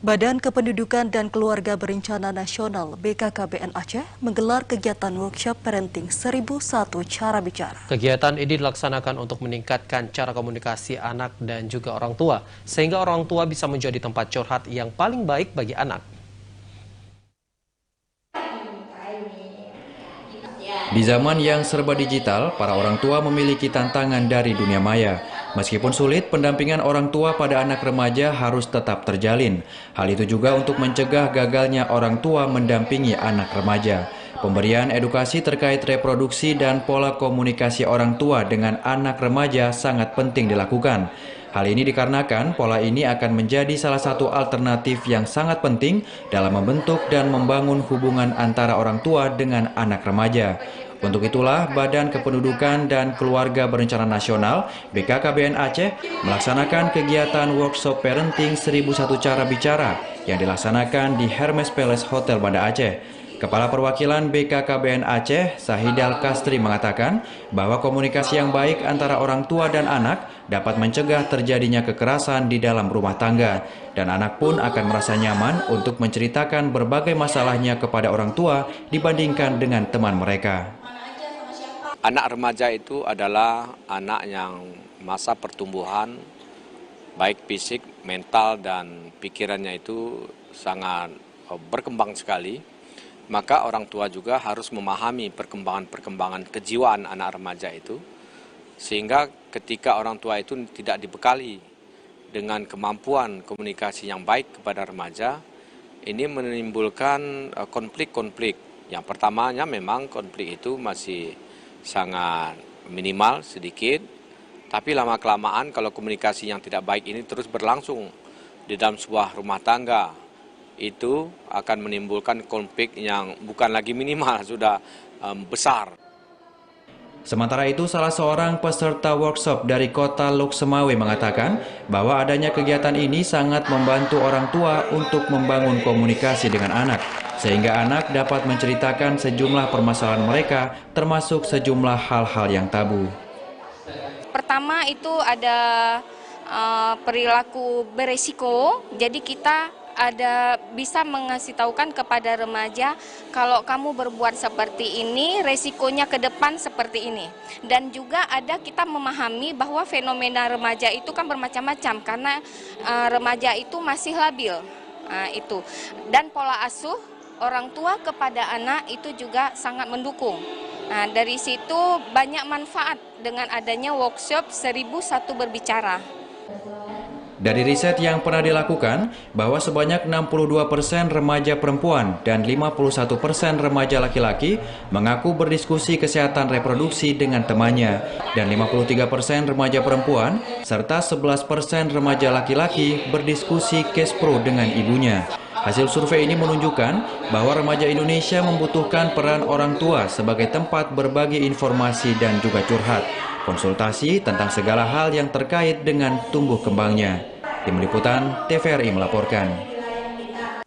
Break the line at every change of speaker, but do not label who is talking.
Badan Kependudukan dan Keluarga Berencana Nasional BKKBN Aceh menggelar kegiatan workshop parenting 1001 cara bicara.
Kegiatan ini dilaksanakan untuk meningkatkan cara komunikasi anak dan juga orang tua, sehingga orang tua bisa menjadi tempat curhat yang paling baik bagi anak.
Di zaman yang serba digital, para orang tua memiliki tantangan dari dunia maya. Meskipun sulit, pendampingan orang tua pada anak remaja harus tetap terjalin. Hal itu juga untuk mencegah gagalnya orang tua mendampingi anak remaja. Pemberian edukasi terkait reproduksi dan pola komunikasi orang tua dengan anak remaja sangat penting dilakukan. Hal ini dikarenakan pola ini akan menjadi salah satu alternatif yang sangat penting dalam membentuk dan membangun hubungan antara orang tua dengan anak remaja. Untuk itulah, Badan Kependudukan dan Keluarga Berencana Nasional BKKBN Aceh melaksanakan kegiatan workshop parenting 1001 cara bicara yang dilaksanakan di Hermes Palace Hotel Banda Aceh. Kepala Perwakilan BKKBN Aceh, Sahidal Kastri mengatakan bahwa komunikasi yang baik antara orang tua dan anak dapat mencegah terjadinya kekerasan di dalam rumah tangga, dan anak pun akan merasa nyaman untuk menceritakan berbagai masalahnya kepada orang tua dibandingkan dengan teman mereka.
Anak remaja itu adalah anak yang masa pertumbuhan, baik fisik, mental, dan pikirannya itu sangat berkembang sekali. Maka orang tua juga harus memahami perkembangan kejiwaan anak remaja itu, sehingga ketika orang tua itu tidak dibekali dengan kemampuan komunikasi yang baik kepada remaja, ini menimbulkan konflik-konflik. Yang pertamanya memang konflik itu masih sangat minimal, sedikit, tapi lama-kelamaan kalau komunikasi yang tidak baik ini terus berlangsung di dalam sebuah rumah tangga, itu akan menimbulkan konflik yang bukan lagi minimal, sudah besar.
Sementara itu, salah seorang peserta workshop dari kota Lok Semawe mengatakan bahwa adanya kegiatan ini sangat membantu orang tua untuk membangun komunikasi dengan anak, sehingga anak dapat menceritakan sejumlah permasalahan mereka, termasuk sejumlah hal-hal yang tabu.
Pertama itu ada perilaku beresiko, jadi kita bisa mengasih tahukan kepada remaja kalau kamu berbuat seperti ini, resikonya ke depan seperti ini. Dan juga kita memahami bahwa fenomena remaja itu kan bermacam-macam karena remaja itu masih labil. Itu. Dan pola asuh orang tua kepada anak itu juga sangat mendukung. Nah, dari situ banyak manfaat dengan adanya workshop 1001 berbicara.
Dari riset yang pernah dilakukan, bahwa sebanyak 62% remaja perempuan dan 51% remaja laki-laki mengaku berdiskusi kesehatan reproduksi dengan temannya, dan 53% remaja perempuan serta 11% remaja laki-laki berdiskusi case pro dengan ibunya. Hasil survei ini menunjukkan bahwa remaja Indonesia membutuhkan peran orang tua sebagai tempat berbagi informasi dan juga curhat, konsultasi tentang segala hal yang terkait dengan tumbuh kembangnya. Tim Liputan TVRI melaporkan.